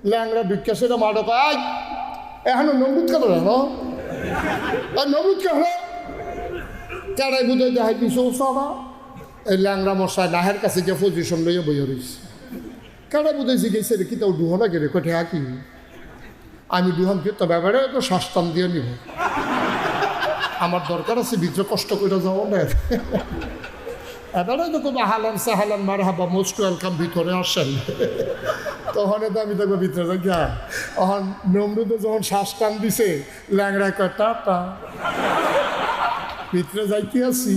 ল্যাংরা ঢুকিয়া সেটা মাডো পাই এখনো নমরুদ কেন জানো নমরুদ কেন কেড়াই বুঝাই দেখাই দিছো সারা এই ল্যাংরা মশাই নাহের কাছে গিয়ে পজিশন লইয়া বইয়া রয়েছে কেড়াই বুঝাইছি গেছে রে কি তাও ডুহনা গেলে কোঠে কি আমি ডুহান কি তো ব্যাপারে তো শ্বাসটান দিয়ে নিব আমার দরকার আছে ভিতরে কষ্ট করে যাবো না এবারে তো কোনো হালান সাহালান মার হাবা মোস্ট ওয়েলকাম ভিতরে আসেন তখন তো আমি দেখবো ভিতরে যাই গা তখন নমরুদে যখন শ্বাস টান দিছে ল্যাংড়া কটা ভিতরে যাইতে আসি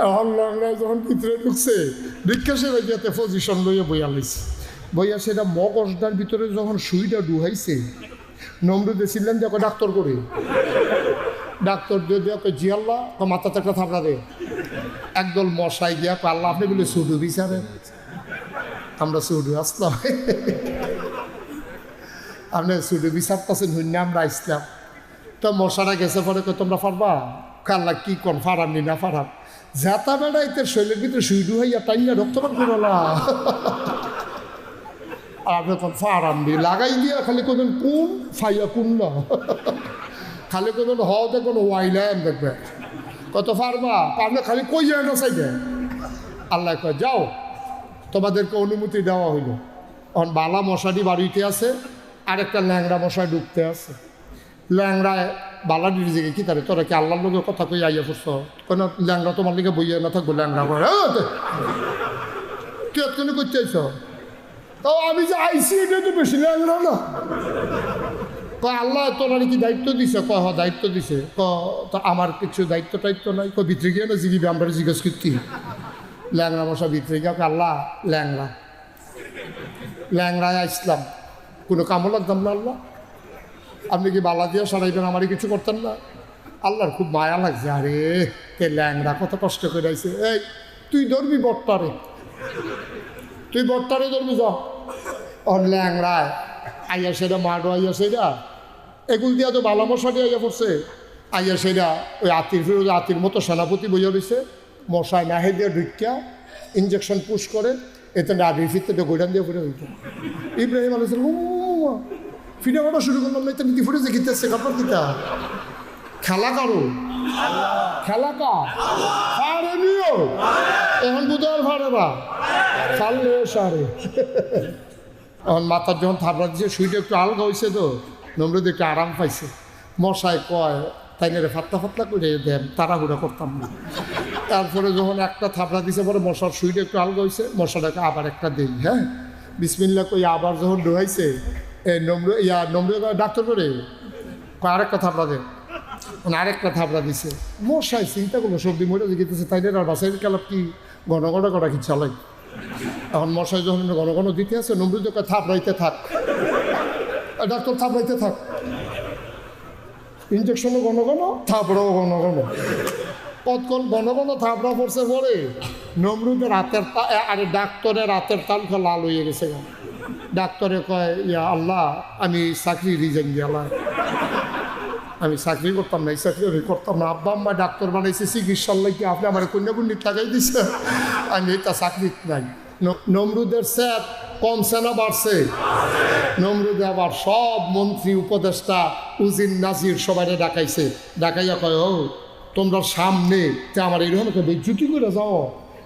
এখন ল্যাংড়া যখন ভিতরে ঢুকছে বিজ্ঞাসে যাতে পজিশন লইয়া বইয়া লাইছে বইয়া সেটা মগজটার ভিতরে যখন সুইটা ডুহাইছে নমরুদে ছিলেন যে ডাক্তার করে ডাক্তার দিয়ে দিয়ে জি আল্লাহ মাথাতে একটা থাপড়া দে একদল মশাই গিয়া আল্লাহ আপনি বলে সুডু বিচারেন আমরা সুডু আসলাম আপনি সুডু বিচার পাচ্ছেন হইনি আমরা আসলাম তো মশারা গেছে পরে তোমরা পারবা কাল্লা কি কন ফারাম নি না ফারাম যাতা বেড়াইতে শৈলের ভিতরে সুইডু হইয়া টাইনা রক্তপাত করলা আপনি কোন ফারাম দি লাগাই দিয়া খালি কোন কোন ফাইয়া কোন না খালি কোন হওয়াতে কোনো ওয়াইলাম দেখবে কত ফারবা আপনি খালি কই যায় না চাইবে আল্লাহ কয় যাও তোমাদেরকে অনুমতি দেওয়া হইল এখন বালা মশাটি বাড়িতে আছে আরেকটা ল্যাংড়া মশাই ঢুকতে আছে ল্যাংড়ায় বালাডির দিকে কি তারে তোরা কি আল্লাহর লোকের কথা কই আইয়া পড়ছ কোনো ল্যাংড়া তোমার দিকে বইয়া না থাকবো ল্যাংড়া করে তুই এতক্ষণ করতে আইছ তাও আমি যে আইসি এটা তো বেশি ল্যাংড়া না কয় আল্লাহ তোরা কি দায়িত্ব দিছে ক হ দায়িত্ব দিছে ক তো আমার কিছু দায়িত্ব টাইত্ব নাই ক ভিতরে গিয়ে না জিগিবি আমরা জিজ্ঞেস করছি ল্যাংড়া মশা ভিতরে গিয়ে আল্লাহ ল্যাংড়া ল্যাংড়ায় আসলাম কোনো কামও লাগতাম না আল্লাহ আপনি কি বালা দিয়ে সরাইবেন আমারই কিছু করতেন না আল্লাহর খুব মায়া লাগছে আরে কে ল্যাংড়া কত কষ্ট করে আইছে এই তুই ধরবি বট্টারে তুই বট্টারে ধরবি যা ওর ল্যাংড়ায় আইয়া সেটা মাডো আইয়া সেটা এগুল দিয়া তো বালা মশাটি আইয়া পড়ছে আইয়া সেটা ওই আতির ফিরোজ আতির মতো সেনাপতি বইয়া রয়েছে মশায় নাহে দিয়ে ঢুকিয়া ইঞ্জেকশন পুশ করে এতে আগে ফিরতে গোডান দিয়ে ফুটে হইত ইব্রাহিম আলাইহিস সালাম ফিরে ওটা শুরু করলাম না এটা নীতি ফুটে যে গীতেছে কাপড় গীতা খেলা কারো খেলা কা ফাড়ে নিও এখন বুধবার ফাড়ে বা ফাড়লে সারে এখন মাথার যখন থাপড়া দিয়েছে সুইটা একটু আলগা হয়েছে তো নমরুদ একটু আরাম পাইছে মশায় কয় তাই না রে ফাতলা ফাতলা করে দেন তাড়াহুড়া করতাম না তারপরে যখন একটা থাপড়া দিছে পরে মশার সুইটা একটু আলগা হয়েছে মশাটাকে আবার একটা দেই হ্যাঁ বিসমিল্লাহ কই আবার যখন ডোহাইছে নমরুদ ডাক্তার করে আরেকটা থাপড়া দেন আরেকটা থাপড়া দিছে মশাই চিন্তা করলো সবজি মরে গেতেছে তাই আর বাসায় কালাপ কি ঘন ঘন করা কি চালাই এখন মশাই যখন ঘন ঘন দিতে আছে নমরুদ থাপড়াইতে থাক ডাক্তার থাপড়াইতে থাক ইঞ্জেকশনও ঘন ঘন থাপড়াও ঘন ঘন কতক্ষণ ঘন ঘন থাপড়া পড়ছে পরে নমরুদের রাতের আরে ডাক্তারের রাতের তালকা লাল হয়ে গেছে ডাক্তারে কয় ইয়া আল্লাহ আমি চাকরি রিজাইন দিয়ালাম আমি চাকরি করতাম না এই চাকরি আমি করতাম না আব্বা আম্মা ডাক্তার বানাইছে চিকিৎসার লাগে আপনি আমার কন্যাকুণ্ডি লাগাই দিছে আমি এটা চাকরি নাই নমরুদের স্যার কমছে না বাড়ছে নমরুদে আবার সব মন্ত্রী উপদেষ্টা উজির নাজির সবাই ডাকাইছে ডাকাইয়া কয় ও তোমরা সামনে তে আমার এইরকম বেজ্জুতি করে যাও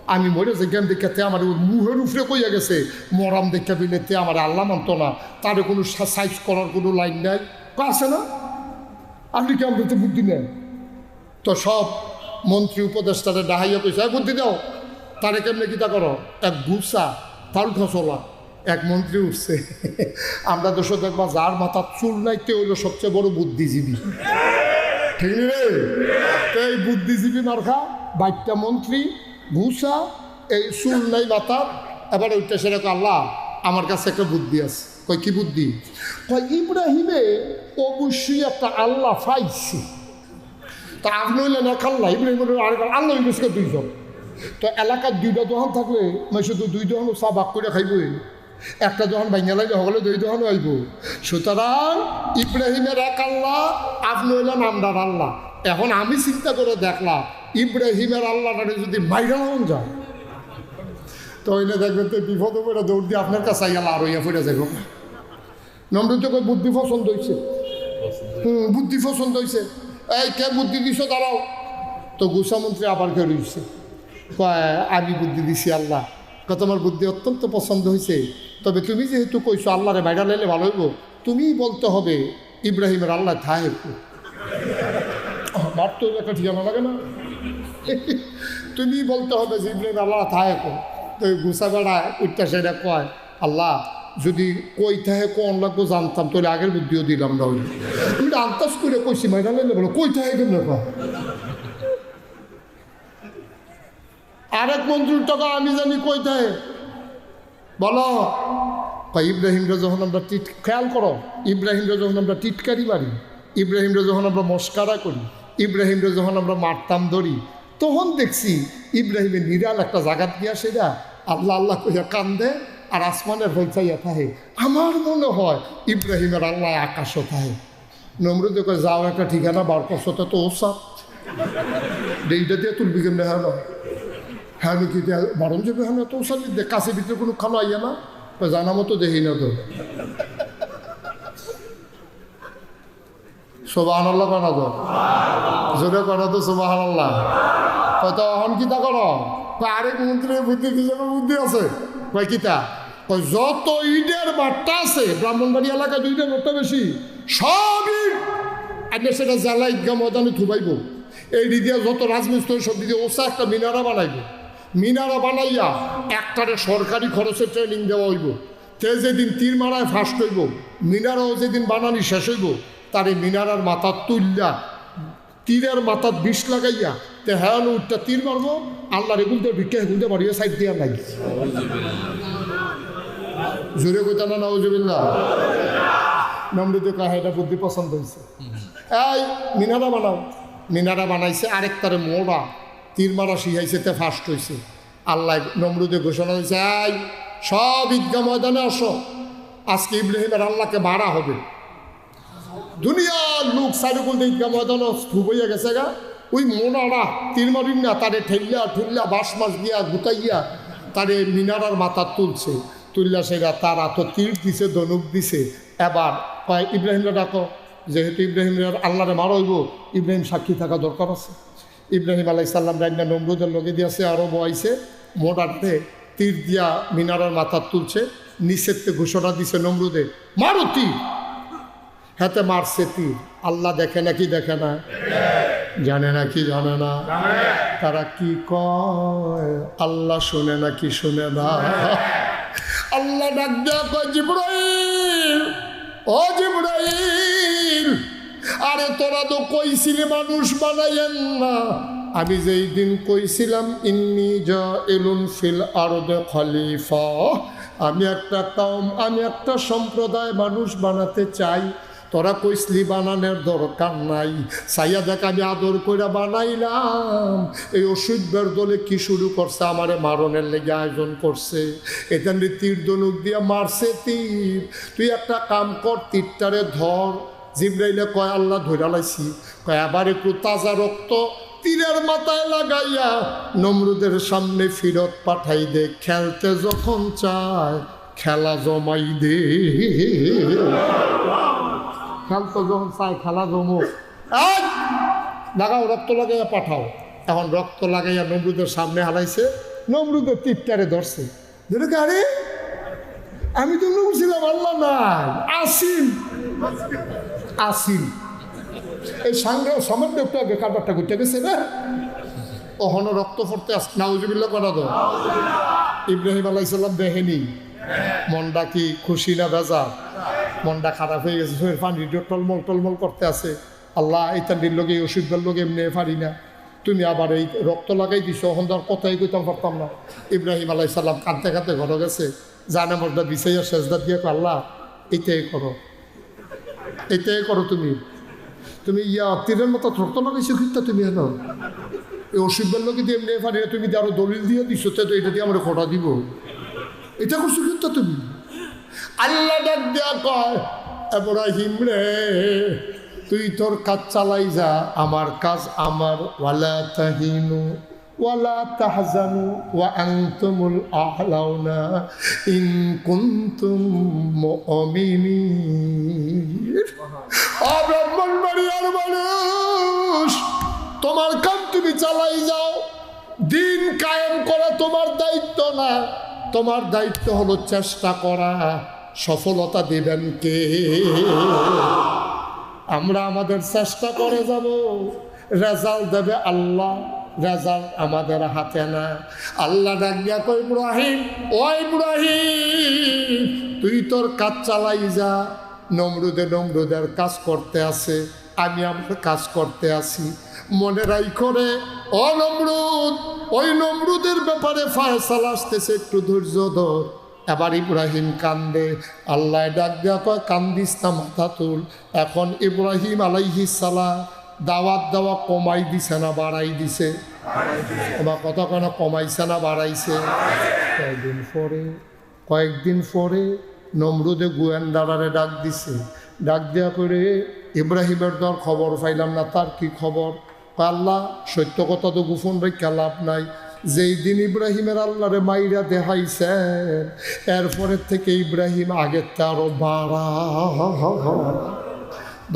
আমি মরে যে জ্ঞান দেখে তে আমার মুহের উপরে কইয়া গেছে মরাম দেখে বিলে তে আমার আল্লাহ মানত না তার কোনো সাইজ করার কোনো লাইন নাই আছে না আপনি কি আমাদের তো বুদ্ধি নেন তো সব মন্ত্রী উপদেষ্টারে ডাহাইয়া কইছে বুদ্ধি দাও তারে কেমনে কিতা করো এক গুসা তাল খসলা এক মন্ত্রী উঠছে আমরা দেশ দেখবা যার মাথার চুল নাইতে হইলো সবচেয়ে বড় বুদ্ধিজীবী ঠিক রে এই বুদ্ধিজীবী মার্খা বাইকটা মন্ত্রী ঘুষা এই চুল নাই মাথা এবার ওইটা সেরকম আল্লাহ আমার কাছে একটা বুদ্ধি আছে কই কি বুদ্ধি কই ইব্রাহিমে অবশ্যই একটা আল্লাহ পাইছে তা আপনি হইলেন এক আল্লাহ ইব্রাহিমের আরেক আল্লাহ ইংলিশকে দুইজন তো এলাকার দুইটা দোকান থাকলে মানে শুধু দুই দোকানও চা বাক করে খাইবই একটা দোকান ভাঙা লাগে হলে দুই দোকান আইব সুতরাং ইব্রাহিমের এক আল্লাহ আপনি হইলেন আমরার আল্লাহ এখন আমি চিন্তা করে দেখলাম ইব্রাহিমের আল্লাহটা যদি মাইরা হন যায় তো হইলে দেখবেন তো বিপদ পড়ে দৌড় দিয়ে আপনার কাছে গেল আর হইয়া পড়ে যাইব নমরুদে কয় বুদ্ধি পছন্দ হয়েছে। বুদ্ধি পছন্দ হয়েছে, এই কে বুদ্ধি দিছ দাঁড়াও। তো গুসামন্ত্রী আবার কেউ রয়েছে, আমি বুদ্ধি দিছি আল্লাহ। তোমার বুদ্ধি অত্যন্ত পছন্দ হয়েছে, তবে তুমি যেহেতু কইছো আল্লাহরে বাইরা লাইলে ভালো হইব, তুমিই বলতে হবে ইব্রাহিমের আল্লাহ থাহে। মার তো একটা ঠিকানা লাগে না, তুমি বলতে হবে যে ইব্রাহিম আল্লাহ থাহে। তো গুসা বেড়া উঠতে সেটা কয়, আল্লাহ যদি কই থাহে কোন লাগবো জানতাম তাহলে আগের বুদ্ধিও দিলাম না। ওই তুমি আন্তাজ করে কইছি বাইরা লাইলে বলো কই থাহে কেমন কয়। আরেক মন্ত্রীর টাকা আমি জানি কই থাকে বলো। ইব্রাহিমরা যখন আমরা খেয়াল করো, ইব্রাহিমরা যখন আমরা টিটকারি মারি, ইব্রাহিমরা যখন আমরা মস্কারা করি, ইব্রাহিমরা যখন আমরা মারতাম ধরি, তখন দেখছি ইব্রাহিমের নিরাল একটা জায়গা গিয়া সেটা আল্লাহ আল্লাহ কইয়া কান্দে আর আসমানের হইচাইয়া থাহে। আমার মনে হয় ইব্রাহিমের আল্লাহ আকাশও থাহে। নমরুদে কয় যাও একটা ঠিকানা বার করছো তো ও সাপ এইটা দিয়ে তুলবি কেমনে। হ্যাঁ না, হ্যাঁ আমি কি বারণ যাবে, হ্যাঁ তো সাল কাছে ভিতরে কোনো খানো আইয়া না, জানা মতো দেখি না তো। সোবাহান আল্লাহ কনা তো জোরে কনা তো সোবাহান আল্লাহ। হয়তো অহন কিতা করো, আরেক মন্ত্রীর বুদ্ধি হিসেবে বুদ্ধি আছে। কয় কিতা, যত ইটের বাট্টা আছে ব্রাহ্মণবাড়ি এলাকায় 2টা বাট্টা বেশি, সব ইট আপনি সেটা জ্বালা ঈদগাহ ময়দানে থুবাইব। এই দিদিয়া যত রাজমিস্ত্রি সব দিদি ওসা একটা মিনারা বানাইব। মিনারা বানাইয়া একটারে সরকারি খরচে ট্রেনিং দেওয়া হইব। তে যেদিন তীর মারায় ফার্স্ট হইব, মিনারাও যেদিন বানানি শেষ হইব, তার এই মিনারার মাথার তুললা তীরের মাথার বিষ লাগাইয়া তে হ্যাঁ উঠটা তীর মারবো, আল্লাহর এগুলতে ভিক্ষা এগুলতে বাড়িয়ে সাইড দিয়া নাই। জোরে কইতা না নাউজুবিল্লাহ। নমরুদে কয় এটা বুদ্ধি পছন্দ হয়েছে, এই মিনারা বানাও। মিনারা বানাইছে, আরেকটারে মোড়া তীর মারা শিখাইছে, তে ফার্স্ট হয়েছে। আল্লাহ নমরুদে ঘোষণা হয়েছে, এই সব ঈদগাহ ময়দানে আসো, আজকে ইব্রাহিমের আল্লাহকে মারা হবে। দুনিয়ার লোক সাইডকুল ঈদগাহ ময়দানে স্থূপ হইয়া গেছে গা। ওই মোনারা তীর মারিন না, তারে ঠেল্লা ঠুল্লা বাঁশ মাস দিয়া গুতাইয়া তারে মিনারার মাথা তুলছে। তুললা সেটা তারা তো তীর দিছে, ধনুক দিছে। এবার কয় ইব্রাহিমরা ডাকো, যেহেতু ইব্রাহিমের আল্লাহরে মারা হইব, ইব্রাহিম সাক্ষী থাকা দরকার আছে। ইব্রাহিম আলাইহিস সালাম রান্না নমরুদের লগে দিয়েছে, আরও বয়াইছে, মোটাতে তীর দিয়া মিনারার মাথা তুলছে। নিষেধকে ঘোষণা দিছে নমরুদে, মারো তীর। হাতে মারছে তীর। আল্লাহ দেখে নাকি দেখে না, জানে নাকি জানে না, তারা কি কয় আল্লাহ শুনে নাকি শুনে না। আল্লাহ ডাক দেয়া কয়, জিবরাইল, ও জিবরাইল, আরে তোরা তো কইছিলি মানুষ বানাইয়েন না। আমি যেই দিন কইছিলাম ইন্নী জাইলুন ফিল আরদে খলিফা, আমি একটা কওম, আমি একটা সম্প্রদায় মানুষ বানাতে চাই, তোরা কইসলি বানানোর দরকার নাই। সাইয়া দেখ আমি আদর করে বানাইলাম। এই অসুখের দলে কি শুরু করছে, আমারে মারণের লেগে আয়োজন করছে। এখানে তীর ধনুক দিয়ে মারছে তীর। তুই একটা কাম কর, তীরটারে ধর। জিবরাইলে কয় আল্লাহ ধরে লাইছি। কয় আবার একটু তাজা রক্ত তীরের মাথায় লাগাইয়া নমরুদের সামনে ফিরত পাঠাই দে। খেলতে যখন চায় খেলা জমাই দে। খেলতে যখন চায় খেলা জমো, লাগাও, রক্ত লাগাইয়া পাঠাও। এখন রক্ত লাগাইয়া নমরুদের সামনে হালাইছে। নমরুদের তীরটারে ধরছে। আরে আমি তো বলছিলাম আল্লাহ নাই, আসিল আসিল। এই সাংগ্রহ সামান্য একটু আগে কারবারটা ঘুরতে গেছে না, ওহনো রক্ত পড়তে আস। নাউজুবিল্লাহ করা দো। ইব্রাহিম আলাইহিস সালাম দেখেনি, মনটা কি খুশি না বেজা? মনটা খারাপ হয়ে গেছে, শরীর পানি টলমল টলমল করতে আছে। আল্লাহ এই তান্ডির লোকে, এই ওষুধের লোকে এমনি পারি না, তুমি আবার এই রক্ত লাগাই দিছো। এখন তার কথাই কইতাম পারতাম না। ইব্রাহিম আলাইহিস সালাম কাঁদতে কাঁদতে ঘরে গেছে, জানে মর্দা বিছাইয়া সেজদা দিয়ে আল্লাহ এইটাই করো, এইটাই করো। তুমি তুমি তীরের মতো রক্ত লাগাইছো কিন্তু তুমি হেন এই অসুখের লোকে দিয়ে এমনি পারি না, তুমি আরো দলিল দিয়ে দিছো, তো এটা দিয়ে আমরা খোটা দিব, এটা করছো কিন্তু তুমি। আল্লাহ ডাক দেয়া কয়, ইব্রাহিম রে, তুই তোর কাজ চালাই যা, আমার কাজ আমার। ওয়ালা তাহিনু ওয়ালা তাহজানু ওয়া আনতুমুল আ'লাউনা ইন কুনতুম মুমিনিন। ব্রাহ্মণবাড়িয়ার মানুষ, তোমার কাম তুমি চালাই যাও, দিন কায়েম করা তোমার দায়িত্ব না, তোমার দায়িত্ব হলো চেষ্টা করা। সফলতা দিবেন কে? আমরা আমাদের চেষ্টা করে যাব, রেজাল্ট দেবে আল্লাহ, রেজাল্ট আমাদের হাতে না। আল্লাহ ডাক দিয়া কই, ইব্রাহিম, ও ইব্রাহিম, তুই তোর কাজ চালাই যা। নমরুদের কাজ করতে আছে, আমি আমার কাজ করতে আছি। মনে রাখো রে ও নমরুদ, ওই নমরুদের ব্যাপারে ফয়সালা আসতেছে, একটু ধৈর্য ধর। এবার ইব্রাহিম কান্দে, আল্লাহ ডাক দেয়া কয়, কান্দিস না, মাথা তুল। এখন ইব্রাহিম আলাইহিস সালাম দাওয়াত দেওয়া কমাই দিছে না বাড়াই দিছে? আমার কথা কেন, কমাইছে না বাড়াইছে? কয়েকদিন পরে নমরুদে গোয়েন্দারে ডাক দিছে, ডাক দেওয়া করে, ইব্রাহিমের দর খবর পাইলাম না, তার কি খবর? আল্লাহ, সত্য কথা তো গোপন রেখে লাভ নাই। যেই দিন ইব্রাহিমের আল্লাহরে মাইরা দেখাইছেন, এরপরের থেকে ইব্রাহিম আগের তারও বাড়া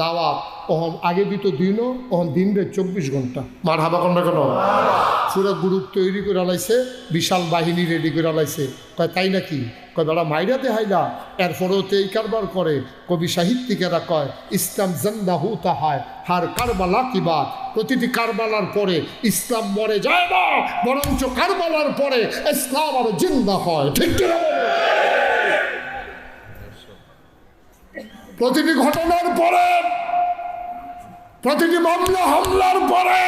দাওয়াত। ওহন আগে দিত দিনও, ওহন দিন রে 24 ঘন্টা। মার হাবা কন্যা কেন? পুরো গ্রুপ তৈরি করে লাইছে, বিশাল বাহিনী রেডি করে লাইছে। কয় তাই নাকি? কয় বেড়া মাইরা দেখাইলা, এরপরেও তো এই কারবার করে। কবি সাহিত্যিকেরা কয়, ইসলাম জিন্দা হুতা হয় হার কারবালা কি বাত। প্রতিটি কারবালার পরে ইসলাম মরে যায় না, বরঞ্চ কারবালার পরে ইসলাম আরো জিন্দা হয়। ঠিক কিনা? প্রতিটি ঘটনার পরে, প্রতিটি মামলা হামলার পরে,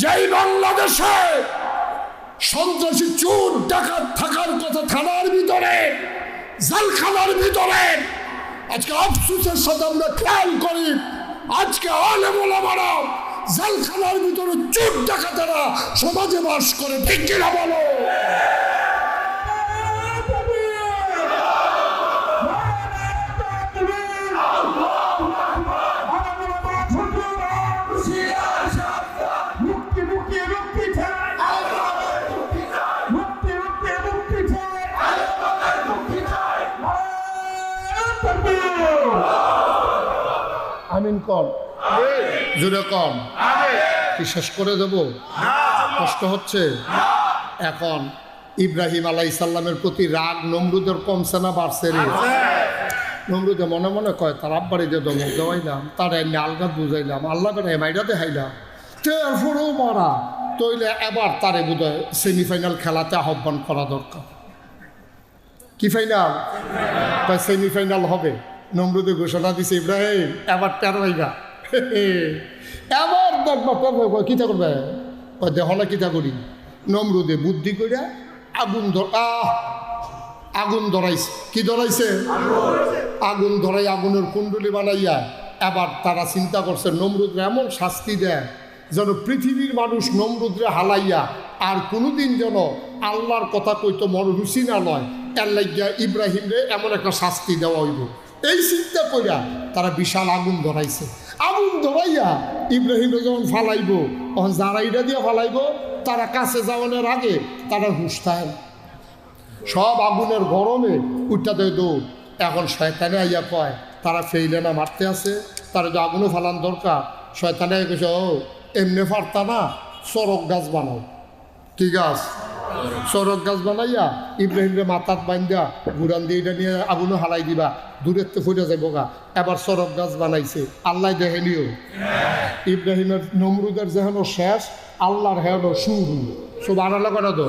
যেই বাংলাদেশে সন্ত্রাসী চোর ডাকাত থাকার কথা থানার ভিতরে, জেলখানার ভিতরে, আজকে আফসোসের সাথে আমরা খেয়াল করি, আজকে আলেম ওলামারা জেলখানার ভিতরে চোর ডাকাতেরা সমাজে বাস করে। ঠিক কিনা বলো? আমিন কর, জোরে কর। কি শেষ করে দেব? কষ্ট হচ্ছে? এখন ইব্রাহিম আলাইহিস সালামের প্রতি রাগ নমরুদের কমছে না বাড়ছে রে? নমরুদে মনে মনে কয়, তার আব্বারে যে দমক দেওয়াইলাম, তার এমনি আলগা বুঝাইলাম, আল্লাহ বেড়া মাইরা দেখাইলাম, তারপরেও মারা তৈলে এবার তারে বোধ হয় সেমিফাইনাল খেলাতে আহ্বান করা দরকার। কি ফাইনাল? সেমিফাইনাল হবে। নমরুদে ঘোষণা দিছে, ইব্রাহিম এবার 13 হইবা, এবার দেখবা কিতা করবে। দেহ না কিতা করি? নমরুদে বুদ্ধি করিয়া আগুন ধরাইছে। কি ধরাইছে? আগুন ধরাই, আগুনের কুণ্ডলি বানাইয়া এবার তারা চিন্তা করছে নমরুদরে এমন শাস্তি দেয় যেন পৃথিবীর মানুষ নমরুদরে হালাইয়া আর কোনোদিন যেন আল্লাহর কথা কইতো মন রুচি না লয়। এর লাগিয়া ইব্রাহিমরে এমন একটা শাস্তি দেওয়া হইব। এই চিন্তা করিয়া তারা বিশাল আগুন ধরাইছে। আগুন ধরাইয়া ইব্রাহিমরে যখন ফালাইব, তখন যারা ইটা দিয়ে ফালাইব, তারা কাছে যাওয়ানোর আগে তারা হুঁশ থাকে না। সব আগুনের গরমে উঠটা দেয় দৌড়। এখন শয়তানে আইয়া কয়, তারা ফেইলে না মারতে আছে, তারা যে আগুনও ফালান দরকার। শয়তানে কেছে, ও এমনি ফারতা না, চরক গাছ বানাও। কি গাছ? চরক গাছ বানাইয়া ইব্রাহিমরে মাথাত বান্ধা ঘুরান দিয়ে এটা নিয়ে আগুনও হালাই দিবা, দূরের তো ফুটে যাইব গা। এবার চরক গাছ বানাইছে, আল্লাহ দেখেনিও। ইব্রাহিমের নমরুদের যেহেন শেষ, আল্লাহর হেন শুরু। সব আনালা করা তো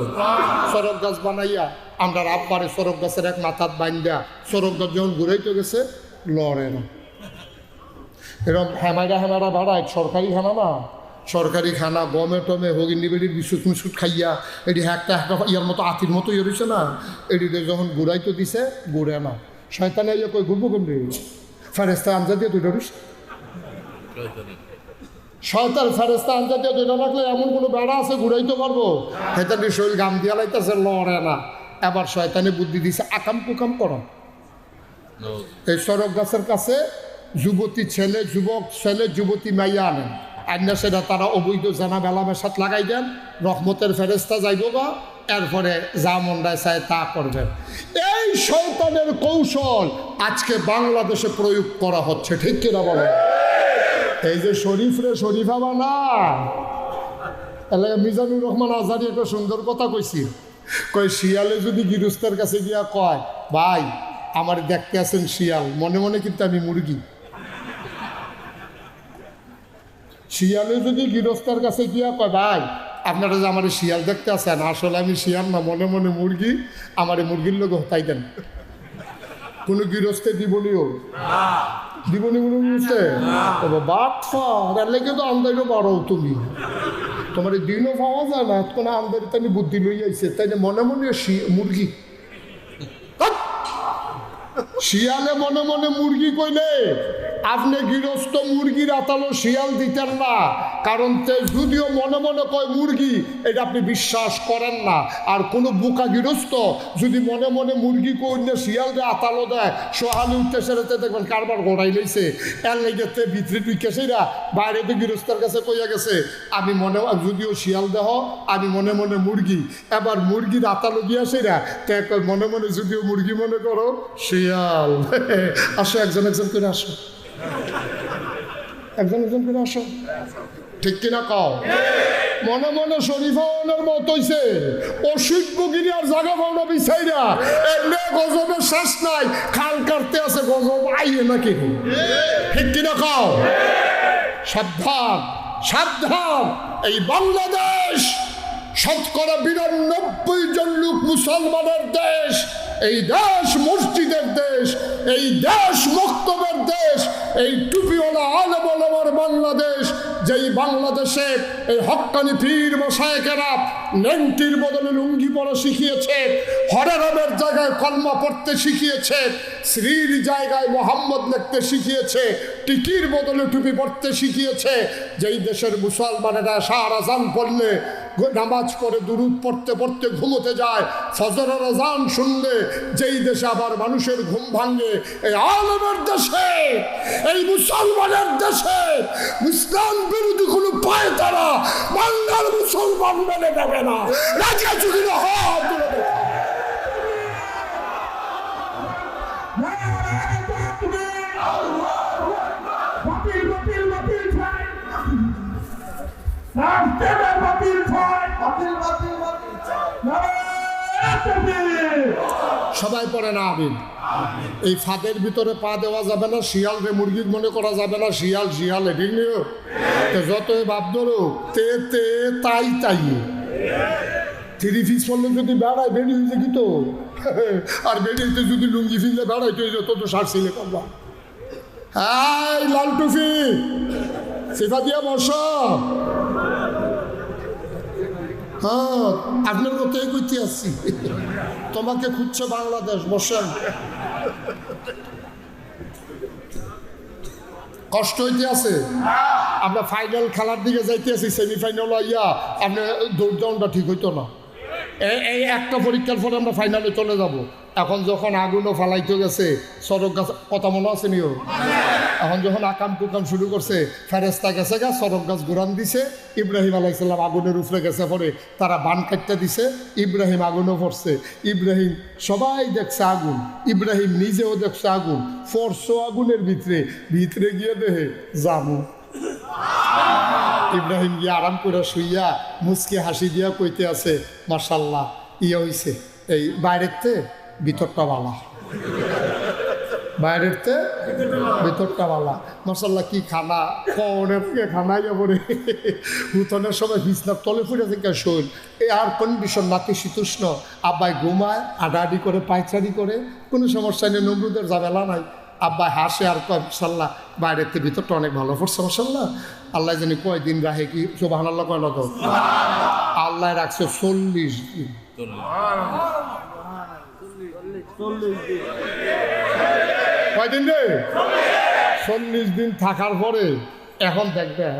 চরক গাছ বানাইয়া আমরা আব্বারে চরক গাছের এক মাথাত বান্ধা, চরক গাছ যখন ঘুরাইতে গেছে, লড়ে না। এরকম হেমারা ভাড়ায় সরকারি খানা না, সরকারি খানা গমে টমে হগিনি বেড়ির বিস্কুট মিস্কুট খাইয়া এটি একটা ইয়ার মতো আতির মতো ইয়ে রয়েছে না, এটিতে যখন ঘুরাইতে দিছে ঘুরে না। শয়তানে ইয়ে কই ঘুরবো কমবে, ফেরেস্তা আনজা দিয়ে দুইটা রুশ, শয়তান ফেরেস্তা আনজা দিয়ে দুইটা রাখলে এমন কোনো বেড়া আছে ঘুরাইতে পারবো? হেতানি শরীর গাম দিয়া লাইতেছে, লড়ে না। এবার শয়তানে বুদ্ধি দিছে, আকাম কুকাম করো। এই সড়ক গাছের কাছে যুবতী ছেলে, যুবক ছেলে, যুবতী মাইয়া আনেন। আইনা সেটা তারা অবৈধ জানা মেলামেশাত লাগাই দেন, রহমতের ফেরেস্তা যাইব গা, এরপরে যা মন্ডায় চায় তা করবেন। এই শয়তানের কৌশল আজকে বাংলাদেশে প্রয়োগ করা হচ্ছে, ঠিক কিনা বলো? এই যে শরীফরে শরীফা বানা এলাকা মিজানুর রহমান আজহারি একটা সুন্দর কথা কইছি, কয় শিয়ালে যদি গৃহস্থের কাছে গিয়া কয়, ভাই আমার দেখতে আছেন শিয়াল, মনে মনে কিন্তু আমি মুরগি। শিয়ালে যদি গৃহস্থের কাছে গিয়া কয়, ভাই আপনারা যে আমার শিয়াল দেখতে আছেন, আসলে আমি শিয়াল না, মনে মনে মুরগি, আমার মুরগির লোক হতাই দেন। কোনো গৃহস্থে দিবনিও দিবনি মনে বুঝতে বাট লেগে তো আমদাইও বাড়ো তুমি, তোমার দিনও পাওয়া যায় না, কোনো আমদানি তাই বুদ্ধি লই আইছে, তাই মনে মনে মুরগি। শিয়ালে মনে মনে মুরগি কইলে আপনি গৃহস্থ মুরগির আতালো শিয়াল দিতেন না, কারণ যদিও মনে মনে কয় মুরগি, এটা আপনি বিশ্বাস করেন না। আর কোনো বোকা গৃহস্থ যদি মনে মনে মুরগি কইলে শিয়ালরে আতালো দেয়, সোহালি উঠতে সেরেতে দেখবেন কারবার গোড়াই লইছে, এর লেগেতে ভিতরে ঢুকেছেরা বাইরে তো গৃহস্থের কাছে কইয়া গেছে, আমি মনে যদিও শিয়াল দেহ আমি মনে মনে মুরগি, এবার মুরগির আতালো গিয়া সেরা তে মনে মনে যদিও মুরগি মনে করো শিয়াল। আসো একজন একজন করে আসো, একজন একজন করে আসো, ঠিক কিনা কও? মনে মনে শরীফাওয়ানের মত হইছে, অসুখ বগিরি আর জাগা পাওনা বিচাইরা এমনি গজবের শেষ নাই, খাল কাটতে আছে গজব আইয়ে নাকি, ঠিক কিনা কও? সাবধান সাবধান, এই বাংলাদেশ ৯৯% লোক মুসলমানের দেশ, এই দেশ মসজিদের দেশ, এই দেশ মক্তবের দেশ, এই টুপিওয়ালা আলেম ওলামার বাংলাদেশ, যেই বাংলাদেশে এই হক্কানি পীর মশায়েকেরা নেংটির বদলে লুঙ্গি পরা শিখিয়েছে, হরেরামের জায়গায় কলমা পড়তে শিখিয়েছে, শ্রীর জায়গায় মোহাম্মদ লিখতে শিখিয়েছে, টিকির বদলে টুপি পড়তে শিখিয়েছে, যেই দেশের মুসলমানেরা সারা আযান পড়লে নামাজ পড়ে দুরূদ পড়তে পড়তে ঘুমোতে যায়, ফজরের আযান শুনলে যেই দেশে আবার মানুষের ঘুম ভাঙে, এই আলেমের দেশে, এই মুসলমানের দেশে ইসলাম বিরোধী কোনো পায় তারা বাংলার মুসলমান মেনে নেবে না। রাজা চুরি হাত সবাই পড়ে না আমিন। এই ফাঁদের ভিতরে পা দেওয়া যাবে না, শিয়াল রে মুরগির মনে করা যাবে না, শিয়াল শিয়াল ঠিক নিও, যতই ভাব ধরো তে তে তাই তাই, 3 পিস পড়লে যদি বেড়ায় বেড়ি হয়েছে কি তো, আর বেড়িতে যদি লুঙ্গি ফিরলে বেড়াইতে হয়েছে তত সার ছিলে করবা। হাই লাল টুফি সেফা দিয়া বস, হ্যাঁ আপনার কথাই কইতে আসছি, তোমাকে খুঁজছে বাংলাদেশ, বসেন। কষ্ট হইতে আছে, আমরা ফাইনাল খেলার দিকে যাইতে আছি, সেমিফাইনাল হইয়া আপনার দৌড়দাউনটা ঠিক হইতো না, এই একটা পরীক্ষার পরে আমরা ফাইনালে চলে যাব। এখন যখন আগুনও ফালাইতে গেছে, সড়ক গাছ কথা মনে আছে নিও, এখন যখন আকাম কুকাম শুরু করছে, ফেরেস্তা গেছে গা সড়ক গাছ ঘুরান দিছে, ইব্রাহিম আলাইসাল্লাম আগুনের উপরে গেছে, পরে তারা বান কাটতে দিছে, ইব্রাহিম আগুনও পড়ছে, ইব্রাহিম সবাই দেখছে আগুন, ইব্রাহিম নিজেও দেখছে আগুন, ফরসো আগুনের ভিতরে ভিতরে গিয়ে দেহে জামু। ইব্রাহিম গিয়ে আরাম করে শুইয়া মুচকি হাসি দিয়া কইতে আছে, মাশাল্লাহ ইয়ে হইছে, এই বাইরেতে ভিতরটা বালা, বাইরের ভিতরটা বালা, মাশাল্লাহ কি খানা, কনের থেকে খানা যাবরে, হুতনের সময় বিছনার তলে ফুটে থেকে শোল, এই আর কন্ডিশন নাতি শীতুষ্ণ, আব্বাই ঘুমায় আডাআডি করে পায়চারি করে, কোনো সমস্যা নেই, নমরুদের ঝামেলা নাই, আব্বা হাসে আর কয় মাশাল্লাহ বাইরের থেকে ভিতরটা অনেক ভালো পড়ছে, মাশাল্লাহ আল্লাহ জানি কয়দিন রাখে, কি সুবহানাল্লাহ কয় লোক, আল্লাহ রাখছে 40 দিন। কয়দিন রে? 40 দিন থাকার পরে এখন দেখবেন,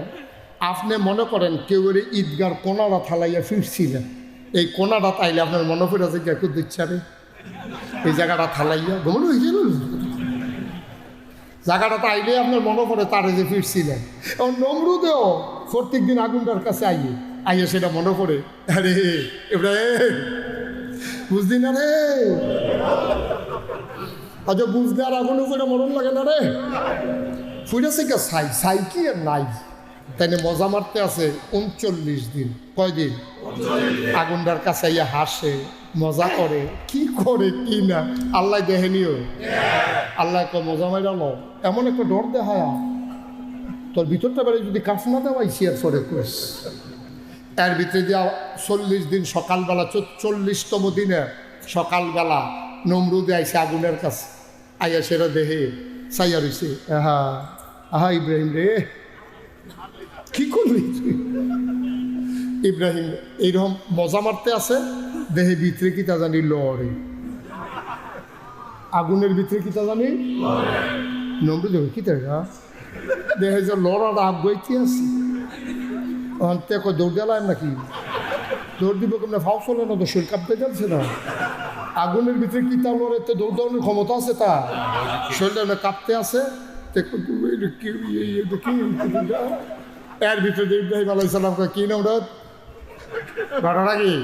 আপনি মনে করেন কেউ এর ঈদগার কোনাটা থালাইয়া ফিরছিলেন, এই কোনাটা তাইলে আপনার মনে পড়ে আছে কেউ দিচ্ছে রে এই জায়গাটা থালাইয়া ঘুমনো হয়ে গেল, জায়গাটাতে আইলে আপনার মনে পড়ে তারে যে ফিরছিলেন। এবং নমরুদেও প্রত্যেক দিন আগুনটার কাছে আইয়ে সেটা মনে পড়ে, আরে ইব্রাহিম বুঝলি না রে, আচ্ছা বুঝলে আর আগুন উপরে মরণ লাগে না রে, ফুটেছে কে ছাই কি আর নাই, তাই মজা মারতে আছে 39 দিন। কয়দিন? আগুনটার কাছে আইয়া হাসে, মজা করে, কি করে কি না আল্লাহ দেখেনিও। আল্লাহ মজা মাইরালো, এমন একটা ডর দেখায়া তোর ভিতরটা বেড়ে যদি কাফ না দেওয়াই শেয়ার করে করিস। এর ভিতরে দিয়া 40 দিন সকালবেলা 40তম দিনে সকালবেলা নমরুদে আইসে আগুনের কাছে, আইয়া সেরা দেহে চাইয়া রইছে, আহা আহা ইব্রাহিম রে কি করলি তুই? ইব্রাহিম এইরকম মজা মারতে আছে, দেহে ভিতরে কি তা জানি লড়ে, আগুনের ভিতরে কি তা জানি নমরুদ কি তা দেহে যে লড়ার আবগাইতে আছে, অন্তে দৌড় দেলাম নাকি, দৌড় দিব কেমন ফাও চলে না, তো শরীর কাঁপতে যাচ্ছে না, আগুনের ভিতরে কি তা লড়ে, তো দৌড় দেওয়ানোর ক্ষমতা আছে, তা শরীরটা কাঁপতে আছে। এর ভিতরে ইব্রাহিম আলাইহিস সালাম কি নমরুদ ঘটনা কি?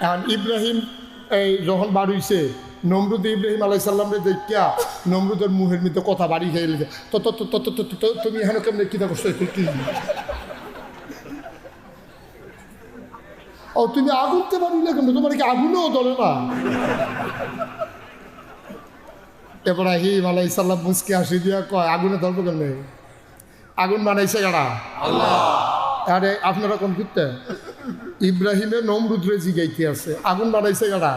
এখন ইব্রাহিম এই যখন বাড়িছে নমরুদ ইব্রাহিম আলাইহিস সালামরে দেখিয়া নমরুদের মুহের মধ্যে কথা বাড়ি খেয়ে গেছে, তো তুমি এখানে কেমন কিতা করছো, কি ও তুমি আগুনতে পারিলে কেন, তোমার কি আগুনও ধরে না? ইব্রাহিম আলাইহিস সালাম মুসকে হাসি দিয়া কয় আগুনে ধরবো কেন, আগুন বানাইছে কারা? আল্লাহ। আরে আপনারা কোন করতে ইব্রাহিমে নমরুদরে জিগাইতে আছে আগুন বানাইছে কারা?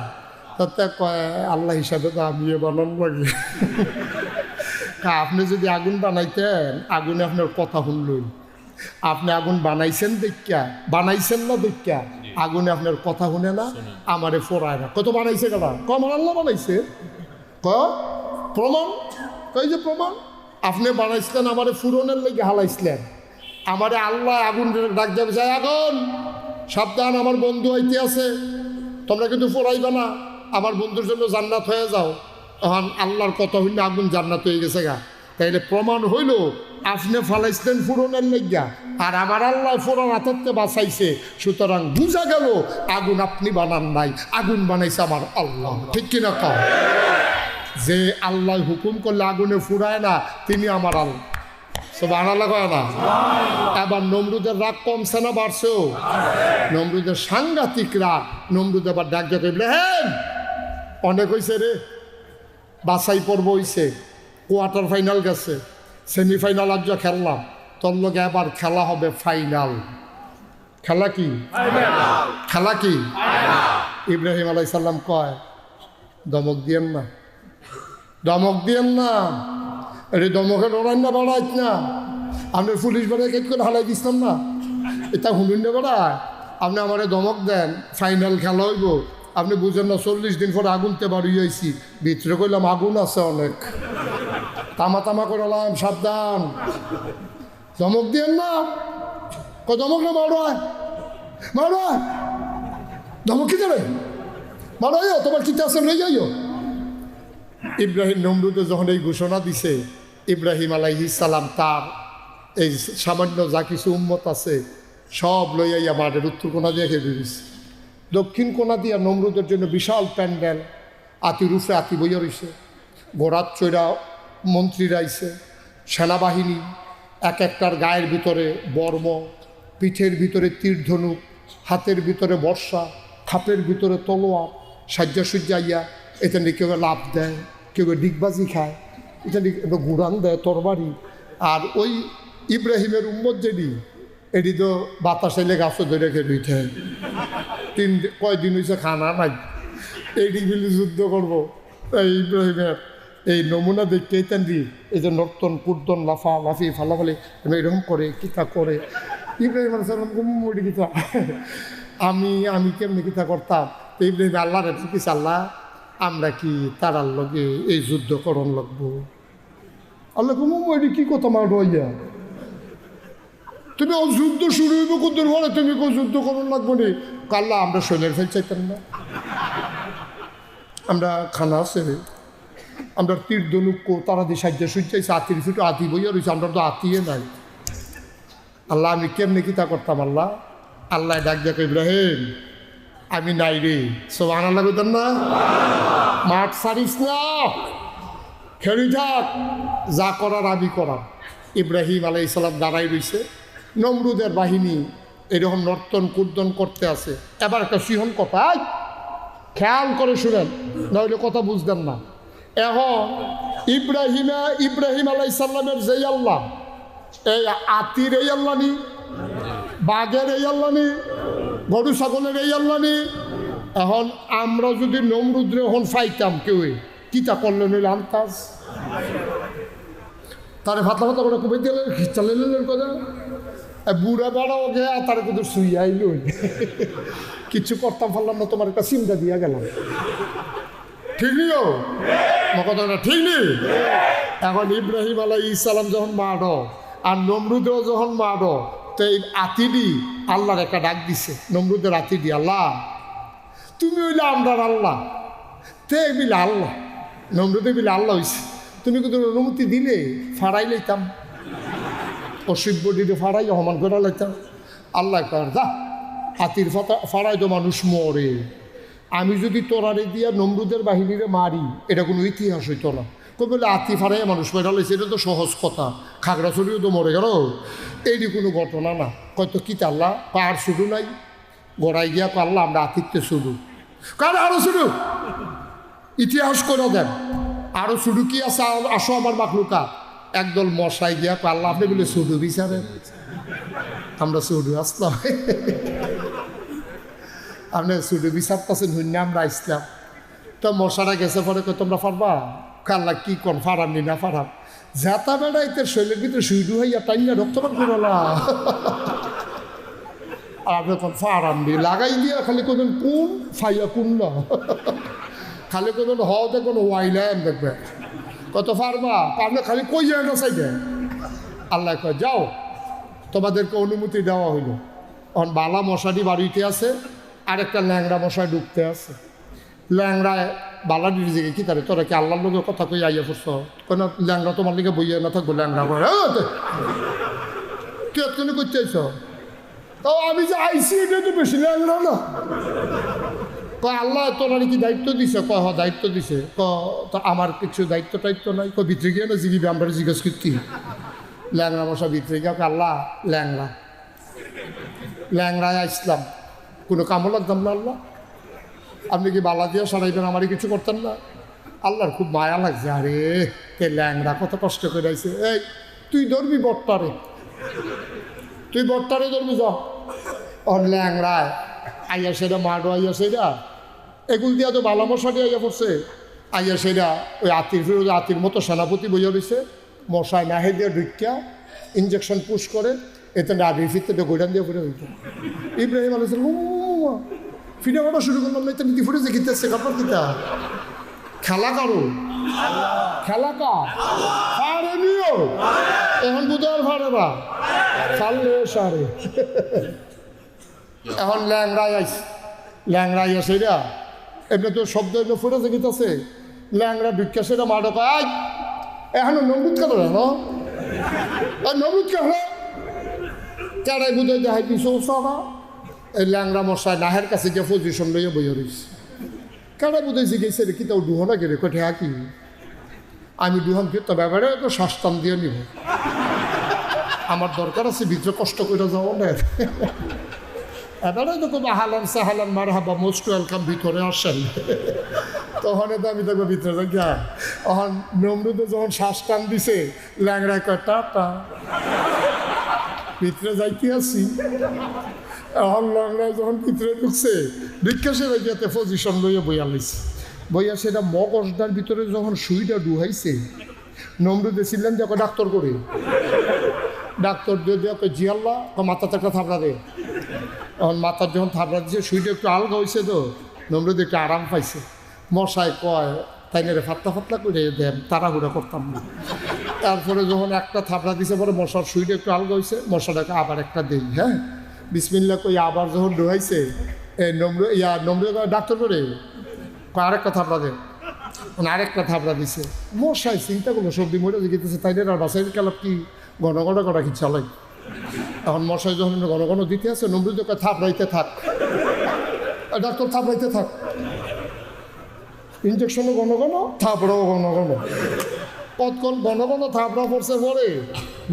তাতে কয় আল্লাহ হিসাবে তো আমি বানান লাগে। আপনি যদি আগুন বানাইতেন, আগুনে আপনার কথা শুনলই, আপনি আগুন বানাইছেন দেখা, বানাইছেন না দেখা আগুনে আপনার কথা শুনে না, আমারে ফোরায় না। কত বানাইছে কারা? আমার আল্লাহ বানাইছে। প্রমাণ কই যে প্রমাণ, আপনি বানাইছিলেন আমারে ফুরনের লেগে হালাইছিলেন, আমারে আল্লাহ আগুন ডাক যাবে, যায় আগুন সাবধান আমার বন্ধু হইতে আছে, তোমরা কিন্তু ফোরাইবে না, আমার বন্ধুর জন্য জান্নাত হয়ে যাও। এখন আল্লাহর কথা হইলে আগুন জান্নাত হয়ে গেছে গা, তাইলে প্রমাণ হইল আপনি ফালাইছিলেন ফুরনের লেগা, আর আমার আল্লাহ ফোরান হাতে বাঁচাইছে, সুতরাং বুঝা গেল আগুন আপনি বানান নাই, আগুন বানাইছে আমার আল্লাহ। ঠিক কিনা কও? যে আল্লাহ হুকুম করলে আগুনে ফুরায় না, তিনি আমার আল্লাহ। সুবহানাল্লাহ কয় না? এবার নমরুদের রাগ কমছে না বাড়ছেও? নমরুদের সাংঘাতিক রাগ। নমরুদ এবার ডাক দিয়ে কইল, হ্যাঁ অনেক হয়েছে রে, বাছাই পর্ব হয়েছে, কোয়ার্টার ফাইনাল গেছে, সেমিফাইনাল আজ খেললাম, তোর লগে এবার খেলা হবে ফাইনাল। খেলা কি? খেলা কি? ইব্রাহিম আলাইহিস সালাম কয় দমক দিয়েন না, দমক দিয়েন না, এটা দমকে ডরাই না, বাড়াইত না, আপনার পুলিশ বেড়ায় কেট করে হালাই দিচ্ছিলাম না, এটা শুনুন না বেড়ায়, আপনি আমার দমক দেন, ফাইনাল খেলা হইব, আপনি বুঝেন না 40 দিন পরে আগুনতে বাড়ি হয়েছি, ভিতরে কইলাম আগুন আছে অনেক, তামা তামা করলাম, সাবধান, দমক দিয়েন না, দমক না মারোয়, মারোয়, দমক কি দেবে, মারোয় তোমার কিতে আছে লই যাইও। ইব্রাহিম নমরুদে যখন এই ঘোষণা দিছে, ইব্রাহিম আলাইহিস সালাম তার এই সামান্য যা কিছু উম্মত আছে সব লইয়া মাঠের উত্তর কোনা দিয়ে খেয়ে দিয়েছে, দক্ষিণ কোনা দিয়া নমরুদের জন্য বিশাল প্যান্ডেল, আতি রুফে আতি বইয়া রয়েছে, ঘোড়ার চৈরা মন্ত্রীরা আইছে, সেনাবাহিনী এক একটার গায়ের ভিতরে বর্ম, পিঠের ভিতরে তীরধনুক, হাতের ভিতরে বর্ষা, খাপের ভিতরে তলোয়ার, সাজ্জা সুজ্জাইয়া, এটা নিয়ে কেউ লাভ দেয়, কেউ ডিগবাজি খায়, এটা নিয়ে ঘুরান দেয় তরবারি। আর ওই ইব্রাহিমের উম্মত যেদি এটি তো বাতাস এলে গাছও ধরে খেয়ে দিতে, কয়দিন হয়েছে খানা নাই, এইটি মিলে যুদ্ধ করবো। এই ইব্রাহিমের এই নমুনা দেখতে দি এই যে নর্তন কুর্তন লাফা লাফি ফালাফালি এরকম করে কিতা করে ইব্রাহিম আলাইহিস কিতা আমি কেমনি কিতা করতাম। তো ইব্রাহিম আল্লাহর কিছু আল্লাহ আমরা কি তারার লগে এই যুদ্ধ করণ লাগবো? আল্লাহ কুমুমুড়ি কি কথা মার রইয়া, তুমি যুদ্ধ শুরু হইব কুদ্দুর পরে তুমি কেউ যুদ্ধ করণ লাগবো নি? কাল্লা আমরা সৈন্যের ফেল চাইতাম না, আমরা খানা আছে আমরা তীর ধনুক্য তারা দিয়ে সাহায্য সুচাইছে আতির ছুটে আতি বইয়া রয়েছে, আমরা তো আতিয়ে নাই। আল্লাহ আমি কেমনি কি তা করতাম? আল্লাহ আল্লাহ ডাক দেখো, ইব্রাহিম আমি নাই রে। সব আনাল্লাহ করতাম না, মাঠ সারিস না, খেলি থাক, যা করার আমি করাম। ইব্রাহিম আলাইহিস সালাম দাঁড়াই রয়েছে, নমরুদের বাহিনী এরকম নর্তন কুর্দন করতে আছে। এবার একটা সিংহন কথা খেয়াল করে শুনেন, নইলে কথা বুঝতেন না। এখন ইব্রাহিম আলাইহিস সালামের যেই আল্লাহ, এই আতির এই আল্লাহ নি, বাঘের এই আল্লাহ নি, গরু ছাগলের এই আল্লাহ নি। এখন আমরা যদি নমরুদ্রে এখন ফাইতাম কেউ কিতা করলেন হইলে আন্তাজ তারে ফাতা ফাতা করে কবে দিলে খিচালেন কথা বুড়া বেড়াও গে তার কিন্তু শুয়ে আইল কিছু করতাম পারলাম না, তোমার একটা চিন্তা দিয়া গেলাম। ঠিক নিও কথাটা ঠিক নেই। এখন ইব্রাহিম আলাইহিস সালাম যখন মারো আর নমরুদেও যখন মারো, তো এই আতিডি আল্লাহর একটা ডাক দিছে, নমরুদের আতিডি, আল্লাহ তুমি হইলে আমরার আল্লাহ, তে বিলে আল্লাহ, নমরুদে বিলে আল্লাহ হইছে, তুমি কিন্তু অনুমতি দিলে ফাড়াই লইতাম, অসভ্য দিলে ফাড়াই অপমান করে লাইতাম। আল্লাহ কর যা হাতির ফাড়াই তো মানুষ মরে, আমি যদি তোরারে দিয়া নমরুদের বাহিনীরে মারি এটা কোনো ইতিহাস হইতো না। কই বলে হাতি ফাড়াই মানুষ মেরা লাইছে, এটা তো সহজ কথা, খাগড়াছড়িও তো মরে গেল, এইটি কোনো ঘটনা না। কয়তো কি আল্লাহ পাহাড় শুরু নাই, গড়াই গিয়া পারলাম আমরা আতিথ্যে শুরু কারণ আরো শুরু ইতিহাস করে দেন, আরো শুরু কি আছে আসো আমার মাকলুকা। একদল মশাই গিয়া পারলাম আপনি বলে শুধু বিচারেন, আমরা শুধু আসলাম, আপনি শুধু বিচার পাচ্ছেন হইনি আমরা আসলাম। তো মশারা গেছে পরে তোমরা পারবা, কাল্লা কি কন ফারাম নি না ফারাম, যাতা বেড়াইতে শৈলের ভিতরে শুইডু হইয়া টাইনা রক্তপাত করলা আর আপনি কোন ফারাম দিয়ে লাগাই দিয়া খালি কোন কোন ফাইয়া কোন না খালি কোন হতে কোনো ওয়াইলাম দেখবে কত ফারবা আপনি খালি কই যায় না চাইবে। আল্লাহ কয় যাও তোমাদেরকে অনুমতি দেওয়া হইল। এখন বালা মশারি বাড়িতে আছে, আরেকটা ল্যাংড়া মশাই ঢুকতে আছে। ল্যাংড়ায় বালাডির দিকে কি তারে তোরা কি আল্লাহর লোকের কথা কই আইয়া পড়ছ, কেন ল্যাংড়া তোমার দিকে বইয়া না থাকবো, ল্যাংড়া করে কে তুমি করতে আইছ? তো আমি যে আইসি এটা তো বেশি ল্যাংড়া না। কয় আল্লাহ তোরা কি দায়িত্ব দিছে? কয় হ দায়িত্ব দিছে। তো আমার কিছু দায়িত্ব টাইত্ব নাই। কয় ভিতরে গিয়ে না জিগিবি আমরা জিজ্ঞেস করতি। ল্যাংড়া মশা ভিতরে গিয়ে আল্লাহ ল্যাংড়া ল্যাংড়ায় আসলাম, কোনো কামও লাগতাম না আল্লাহ, আপনি কি বালা দিয়ে সরাইবেন, আমারই কিছু করতেন না? আল্লাহর খুব মায়া লাগছে, আরে কে ল্যাংড়া কত কষ্ট করে আইছে, এই তুই ধরবি বট্টারে, তুই বট্টারে ধরবি যা। ওর ল্যাংড়ায় আইয়া সেটা মাডো আইয়া সেটা এগুল দিয়া তো বালা মশাটি আইয়া পড়ছে, আইয়া সেটা ওই আতির ফিরোজ আতির মতো সেনাপতি বইয়া রয়েছে, মশায় নাহে দিয়ে ঢুকিয়া ইঞ্জেকশন পুশ করে এতে আবির ফিরতে গোডান দিয়ে ফুটে হইত। ইব্রাহিম আলাইহিস সালাম ফিরে করা শুরু করলাম, না তুমি ফুটে যে গীতেছে কাপড় কিতা খেলা কারো খেলা কা ফাড়ে নিও এখন বুধবার ফাড়ে না ফাড়লে সারে। এখন ল্যাংড়াই আইস, ল্যাংড়াই আছে রা এমনি তো শব্দ এমনি ফুটেছে গীতাছে, ল্যাংড়া ঢুকিয়া সেটা মাঠে পায় এখন নমরুদ কেন নমরুদ কেন কেড়াই বুঝে দেখাই কিছু না। এই ল্যাংড়া মশাই নাহের কাছে গিয়ে পজিশন লইয়া বইয়া রয়েছে, কেড়াই বুঝে জিজ্ঞেস রে কি তাও ডুহো না গেলে কোঠে কি আমি ডুহাম কি তো ব্যাপারে তো শ্বাসটান দিয়ে নিব, আমার দরকার আছে ভিতরে কষ্ট করে যাও না। এবারে তো কোনো হালান সাহালান মার হাবা মোস্ট ওয়েলকাম ভিতরে আসেন, তখন তো আমি দেখবো ভিতরে গিয়া। তখন নমরুদে যখন শ্বাস টান দিছে ল্যাংড়ায় কয় টাটা ভিতরে যাইতে আসি। এখন ল্যাংড়ায় যখন ভিতরে ঢুকছে রিক্কাসের গিয়াতে পজিশন লইয়া বইয়া লাইছে, বইয়া সেটা মগজটার ভিতরে যখন সুইটা ডুহাইছে নমরুদে ছিলেন যে ডাক্তার করে ডাক্তার দিয়ে দেওয়া জি আল্লাহ মাথাতে একটা থাপড়া দে। এখন মাথার যখন থাপড়া দিচ্ছে সুইটা একটু আলগা হয়েছে, তো নমরুদ একটু আরাম পাইছে। মশাই কয় তাই না রে ফাতলা ফাতলা করে দেন, তাড়াহুড়া করতাম না। তারপরে যখন একটা থাপড়া দিছে পরে মশার সুইটা একটু আলগা হয়েছে, মশাটাকে আবার একটা দেই, হ্যাঁ বিসমিল্লা কই আবার যখন ডুহাইছে নমরুদ ডাক্তার করে আরেকটা থাপড়া দে। আরেকটা থাবড়া দিছে, মশাই চিন্তা করলো সবজি মরে যেতেছে, তাই আর বাসাই কালাপ কি ঘন ঘন করা কি চালাই। এখন মশাই যখন ঘন ঘন দিতে আছে, নমরুদ থাপড়াইতে থাক, ডাক্তার থাপড়াইতে থাক, ইঞ্জেকশনও ঘন ঘন, থাপড়াও ঘন ঘন, কতক্ষণ ঘন ঘন থাপড়া পড়ছে পরে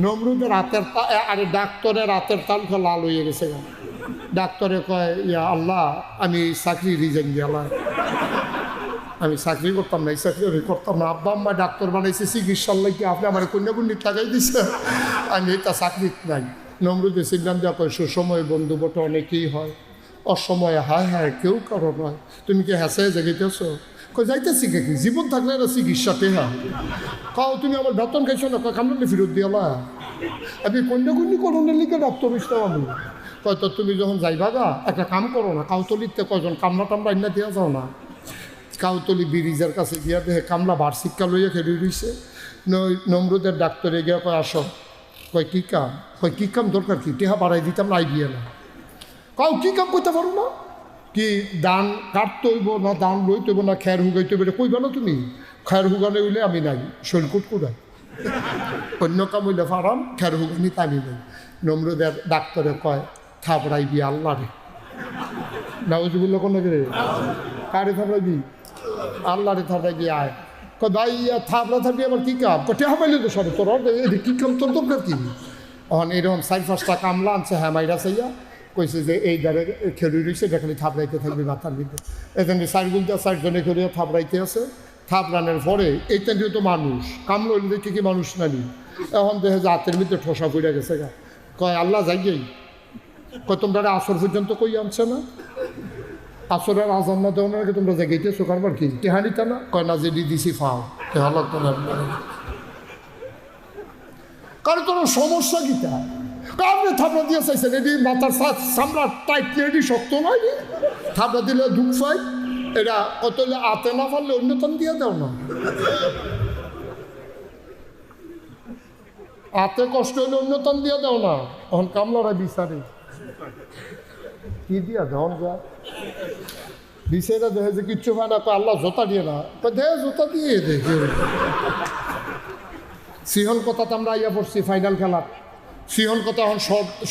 নমরুদের রাতের আরে ডাক্তারের রাতের তালুক লাল হয়ে গেছে। ডাক্তারে কয়, ইয়া আল্লাহ, আমি চাকরি রিজাইন দিয়ালাম, আমি চাকরি করতাম না, এই চাকরি আমি করতাম না। আব্বা আম্মা ডাক্তার বানাইছে চিকিৎসার লাগে, আপনি আমার কন্যাকুন্ডি টাকাই দিছে, আমি এটা চাকরি নাই। নমরুদের সিদ্ধান্ত দেওয়া কয়, সুসময় বন্ধু বটে অনেকেই হয়, অসময়ে হায় হায় কেউ কারো নয়। তুমি কি হেসে জেগেতেছ? কই যাইতেছি কি, জীবন থাকলে না চিকিৎসাতে হয়। কাও তুমি আমার বেতন খাইছো না, কয় কামড়ে ফেরত দিয়ালা, আমি কন্যাকুন্ডি করোনের লিখে ডাক্তার ইসলাম আমি। হয়তো তুমি যখন যাইবা গা একটা কাম করো না, কাউতলিতে কয়জন কামলা টামলা এনে দেওয়া যাও না। কাউতলি ব্রিজের কাছে গিয়া দেখে কামলা বার্ষিককা লইয়া খেলে রইছে। নমরুদের ডাক্তারে গিয়া কয়, আসো। কয় কী কাম? কয় কী কাম দরকার কি, টেহা বাড়াই দিতাম না, আইডিয়া না। কাউ কী কাম করতে পারো না, কি দান কাটতে হইব না, দান লইতে হইব না, খের হুগাইতে হইব, কইবা না তুমি? খের হুগানে হইলে আমি নাই, শৈলকুট কুড়াই, অন্য কাম হইলে ফারাম, খের হুগানি আমি নাই। নমরুদের ডাক্তারে কয়, থাপড়াইবি আল্লাহ রে, নাউজুবিল্লাহ কোন রে, কারে থাপড়াইবি? আল্লাহ রে থাপড়াইবি আয়। কয় ভাই থাপড়া থাপড়ি আবার কী কাম? টেহা পাইলে তো সব তোর কী কাম, তোর দরকার কি? এখন এরকম 4-5টা কামলা আনছে, হ্যাঁ মাইরা চাইয়া কইছে যে এই দ্বারে খেলি রয়েছে, এটা খালি থাপড়াইতে থাকবে মাথার মধ্যে। এখানে 4 খেলিয়া থাপড়াইতে আছে। থাপড়ানোর পরে এইটাও তো মানুষ, কামলা হইলে দেখে কি মানুষ নানি। এখন দেখে যে হাতের মধ্যে ঠোসা পড়ে গেছে গা। কয় আল্লাহ যাইগেই, কয় তোমরা আসর পর্যন্ত কই আনছে না, আসরের আজান না দেওয়ার আগে তোমরা জায়গাইতেছো কারবার কি টেহানিতা না? কয় না, যে দিছি ফাও টেহা লাগতো না। কারণ তোর সমস্যা গীতা কারণে থাপড়া দিয়ে চাইছেন, এটি মাথার চামড়া টাইট এটি শক্ত নয়, থাপড়া দিলে দুঃখ পাই, এটা কত আতে না পারলে অন্যতম দিয়ে দাও না, হাতে কষ্ট হইলে অন্যতম দিয়ে দাও না। এখন কামলারা বিচারে কি দিয়া দেন যা বিচারা দেখে যে কিচ্ছু হয় না, আল্লাহ জোতা দিয়ে না, দে জোতা দিয়ে দেখে। সিহন কথা তো আমরা আইয়া পড়ছি ফাইনাল খেলার, সিহন কথা এখন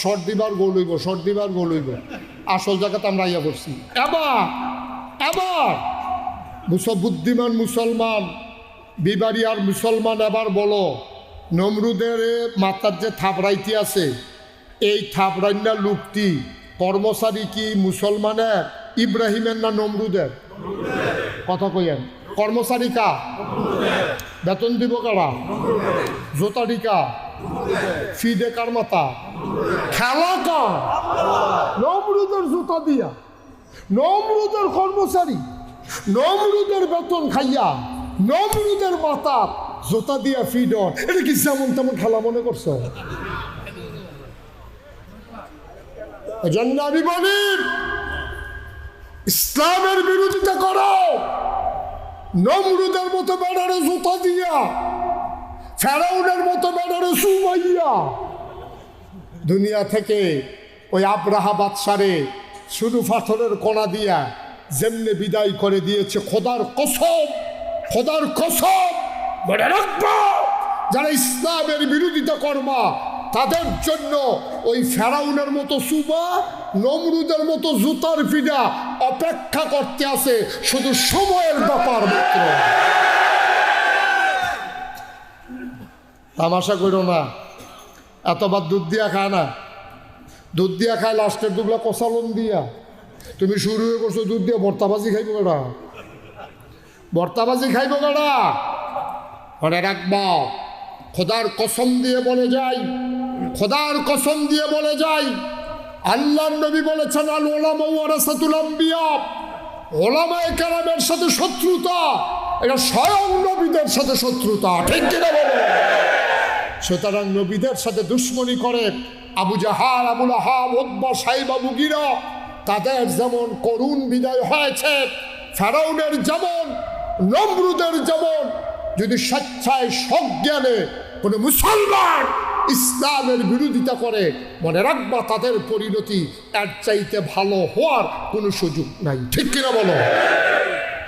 শর্ট দিবার গোল হইব, শর্ট দিবার গোল হইব, আসল জায়গাতে আমরা আইয়া পড়ছি। এবার বুদ্ধিমান মুসলমান বিবারিয়ার মুসলমান এবার বলো, নমরুদের মাথার যে থাপড়াইতে আছে, এই থাপড়াইনা লোকটি কর্মচারী কি মুসলমানের, ইব্রাহিমের না নমরুদের? কথা কইয়েন, কর্মচারী কা? বেতন দিব কারা? জোতাডি কা? ফিদে কার মাথা? খেলা কা? নমরুদের জুতা দিয়া, নমরুদের কর্মচারী, নমরুদের বেতন খাইয়া, নমরুদের মাথা জোতা দিয়া ফিড। এটা কি যেমন তেমন খেলা মনে করছো? এজন্য আমি বলি, ইসলামের বিরোধিতা করো নমরুদের মতো বেড়ারে জুতা দিয়া, ফেরাউনের মতো বেড়ারে সুমাইয়া। দুনিয়া থেকে ওই আব্রাহা বাদশারে শুধু পাথরের কণা দিয়া যেমনে বিদায় করে দিয়েছে, খোদার কসম, খোদার কসম মনে রাখবো, যারা ইসলামের বিরোধিতা করবা তাদের জন্য ওই ফেরাউনের মতো সুবা, নমরুদের মতো জুতার ফিডা অপেক্ষা করতে আছে, শুধু সময়ের ব্যাপার মাত্র। তামাশা করো না, এতবার দুধ দিয়া খায় না, দুধ দিয়া খায় লাস্টের দুগলা কষালন দিয়া। তুমি শুরু হয়ে করছো দুধ দিয়ে, ভর্তাবাজি খাইব কেডা? ভর্তাবাজি খাইব কেডা? মনে রাখবা, খোদার কসম দিয়ে বলে যাই, খোদার কসম দিয়ে বলে যাই, আল্লাহর নবী বলেছেন, আল উলামা ওয়ারাসাতুল আম্বিয়া, ওলামায়ে কেরামের সাথে শত্রুতা এটা স্বয়ং নবীদের সাথে শত্রুতা, ঠিক কিনা বলো? সুতরাং নবীদের সাথে দুশ্মনী করে আবু জাহাল, আবুল আহাব, উতবা, সাইবা, মুগীরা, তাদের যেমন করুণ বিদায় হয়েছে, ফেরাউনের যেমন, নমরুদের যেমন, যদি স্বেচ্ছায় সজ্ঞানে কোনো মুসলমান ইসলামের বিরোধিতা করে, মনে রাখবা তাদের পরিণতি এর চাইতে ভালো হওয়ার কোনো সুযোগ নাই, ঠিক কিনা বলো?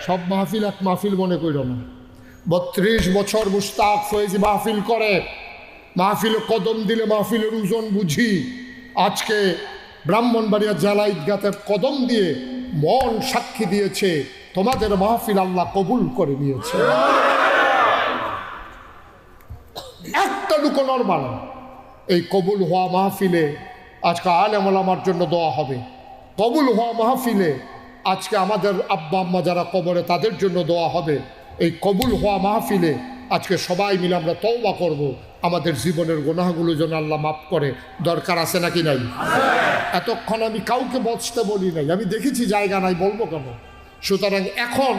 সব মাহফিল এক মাহফিল মনে কইর না। 32 বছর মুশতাক ফয়েজি মাহফিল করে, মাহফিলে কদম দিলে মাহফিলের ওজন বুঝি। আজকে ব্রাহ্মণবাড়িয়া জেলা ঈদগাতে কদম দিয়ে মন সাক্ষী দিয়েছে তোমাদের মাহফিল আল্লাহ কবুল করে নিয়েছে। একটা লুকো নরমাল এই কবুল হওয়া মাহফিলে আজকে আলেম ওলামার জন্য দোয়া হবে। কবুল হওয়া মাহফিলে আজকে আমাদের আব্বা আম্মা যারা কবরে তাদের জন্য দোয়া হবে। এই কবুল হওয়া মাহফিলে আজকে সবাই মিলে আমরা তওবা করব, আমাদের জীবনের গুনাহগুলো যেন আল্লাহ মাফ করে। দরকার আছে নাকি নাই? এতক্ষণ আমি কাউকে বসতে বলি নাই, আমি দেখেছি জায়গা নাই, বলবো কেন? সুতরাং এখন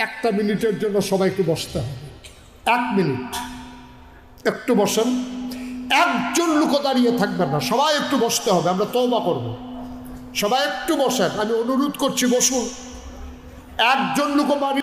1 মিনিটের জন্য সবাই একটু বসতে হবে। 1 মিনিট একটু বসেন, একজন লোক দাঁড়িয়ে থাকবেন না, সবাই একটু বসতে হবে, আমরা তওবা করব। সবাই একটু বসেন, আমি অনুরোধ করছি বসুন। একজন লোক